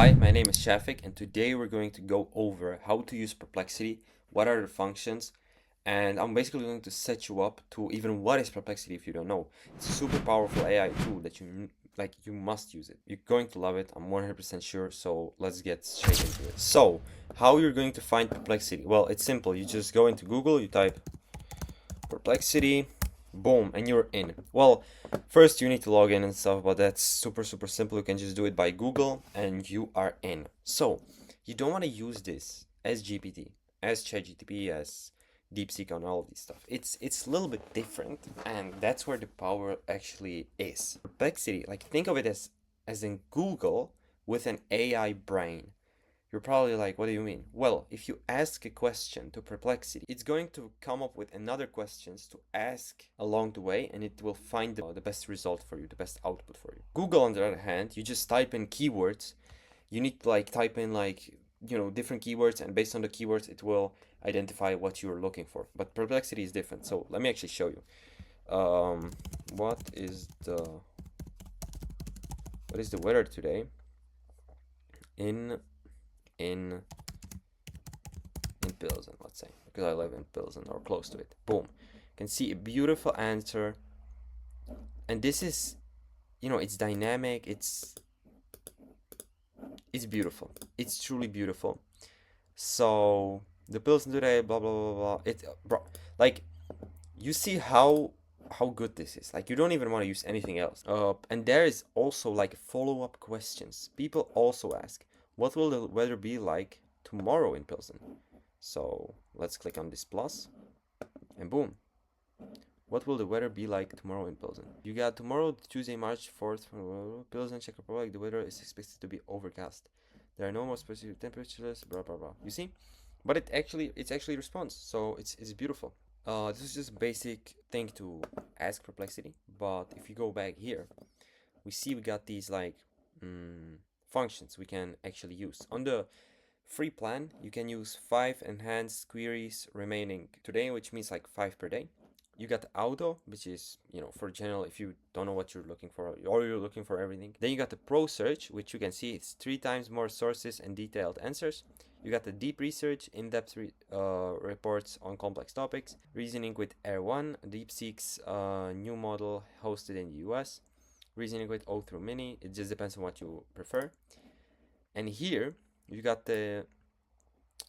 Hi, my name is Shafik, and today we're going to go over how to use Perplexity, what are the functions, and I'm basically going to set you up to even what is Perplexity if you don't know. It's a super powerful AI tool that you must use it. You're going to love it, I'm 100% sure, so let's get straight into it. So, how you're going to find Perplexity? Well, it's simple. You just go into Google, you type Perplexity, boom, and you're in. Well, first you need to log in and stuff, but that's super simple. You can just do it by Google and you are in. So you don't want to use this as GPT, as ChatGPT, as DeepSeek, and all of these stuff. It's a little bit different, and that's where the power actually is. Perplexity, like think of it as in Google with an AI brain. You're probably like, what do you mean? Well, if you ask a question to Perplexity, it's going to come up with another questions to ask along the way, and it will find the best result for you, the best output for you. Google, on the other hand, you just type in keywords. You need to type in different keywords, and based on the keywords, it will identify what you're looking for. But Perplexity is different. So let me actually show you. What is the weather today in in Pilsen, let's say, because I live in Pilsen or close to it. Boom. You can see a beautiful answer. And this is, it's dynamic. It's beautiful. It's truly beautiful. So the Pilsen today, blah blah blah blah. Bro, you see how good this is. Like, you don't even want to use anything else. And there is also follow-up questions. People also ask, what will the weather be like tomorrow in Pilsen? So let's click on this plus, and boom. What will the weather be like tomorrow in Pilsen? You got tomorrow, Tuesday, March 4th, Pilsen, Czech Republic. The weather is expected to be overcast. There are no more specific temperatures, blah blah blah. You see? But it's actually response, so it's beautiful. This is just basic thing to ask Perplexity, but if you go back here, we see we got these functions we can actually use. On the free plan, you can use 5 enhanced queries remaining today, which means 5 per day. You got auto, which is, for general, if you don't know what you're looking for or you're looking for everything. Then you got the pro search, which you can see it's 3 times more sources and detailed answers. You got the deep research, in-depth reports on complex topics, reasoning with R1, DeepSeek's new model hosted in the US, reasoning with O through Mini. It just depends on what you prefer. And here you got the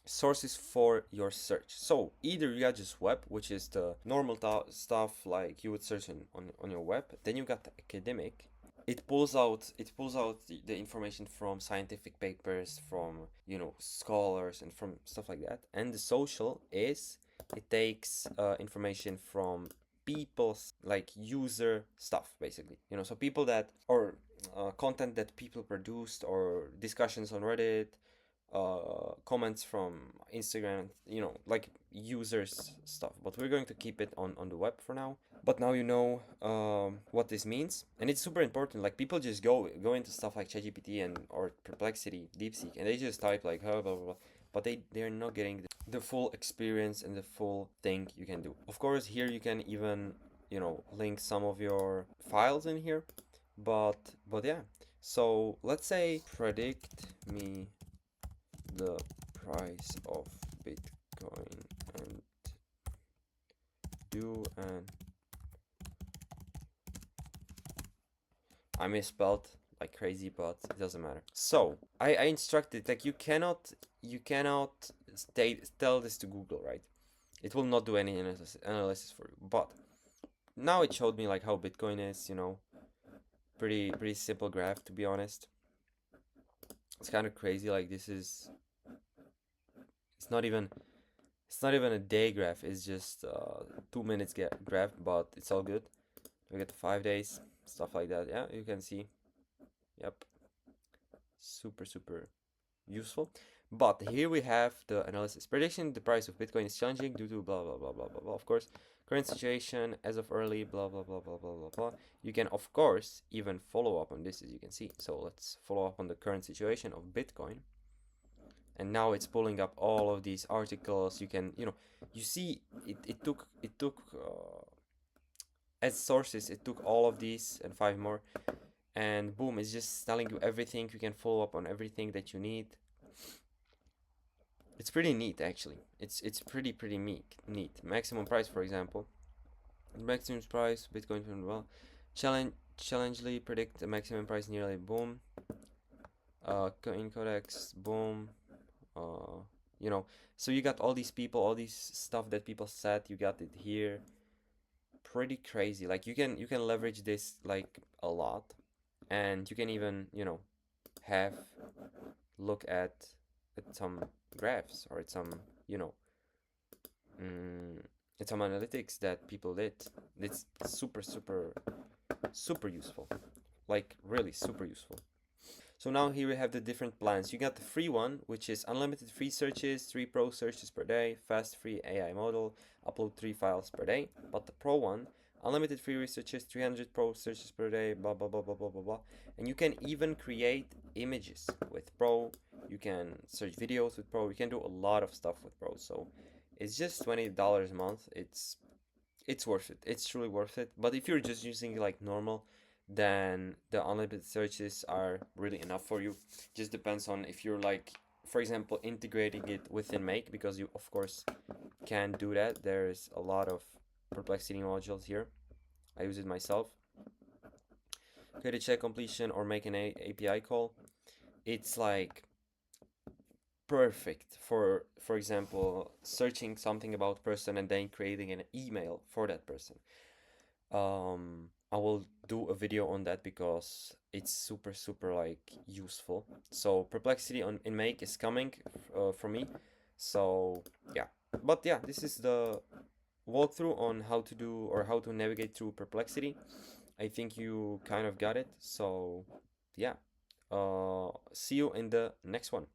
sources for your search. So either you got just web, which is the normal stuff like you would search on your web. Then you got the academic. It pulls out the information from scientific papers, from scholars, and from stuff like that. And the social is, it takes information from people's user stuff, basically, so people that, or content that people produced, or discussions on Reddit, comments from Instagram, users stuff. But we're going to keep it on the web for now. But now you know what this means, and it's super important. People just go into stuff like ChatGPT and or Perplexity, DeepSeek, and they just type blah blah blah, but they're not getting the full experience and the full thing you can do. Of course, here you can even link some of your files in here, but yeah. So let's say predict me the price of Bitcoin and do an, I misspelled like crazy, but it doesn't matter. So I instructed, you cannot tell this to Google, right? It will not do any analysis for you. But now it showed me how Bitcoin is, pretty simple graph, to be honest. It's kind of crazy. It's not even a day graph. It's just 2 minutes graph, but it's all good. We get the 5 days, stuff like that. Yeah, you can see. Yep, super useful. But here we have the analysis. Prediction: the price of Bitcoin is challenging due to blah blah blah blah blah blah. Of course, current situation as of early blah blah blah blah blah blah blah. You can of course even follow up on this, as you can see. So let's follow up on the current situation of Bitcoin. And now it's pulling up all of these articles. You can, you see it took as sources, it took all of these and 5 more, and boom, it's just telling you everything. You can follow up on everything that you need. It's pretty neat, actually. It's pretty neat. Maximum price, for example. Maximum price, Bitcoin from well. Challengely predict the maximum price nearly. Boom. Coin codex. Boom. Uh, you know. So you got all these people, all these stuff that people said. You got it here. Pretty crazy. Like you can leverage this like a lot, and you can even have look at some graphs or at some you know mm, at some analytics that people did. It's super useful, like really super useful. So now here we have the different plans. You got the free one, which is unlimited free searches, 3 pro searches per day, fast free AI model, upload 3 files per day. But the pro one, unlimited free researches, 300 pro searches per day, blah blah blah blah blah blah blah. And you can even create images with pro. You can search videos with pro. You can do a lot of stuff with pro. So it's just $20 a month. It's worth it. It's truly worth it. But if you're just using like normal, then the unlimited searches are really enough for you. Just depends on if you're like, for example, integrating it within Make, because you of course can do that. There's a lot of Perplexity modules here. I use it myself. Create a check completion or make an API call. It's like perfect for example, searching something about person and then creating an email for that person. I will do a video on that because it's super like useful. So Perplexity on in Make is coming for me. So yeah, but yeah, this is the walkthrough on how to do or how to navigate through Perplexity. I think you kind of got it. So yeah, see you in the next one.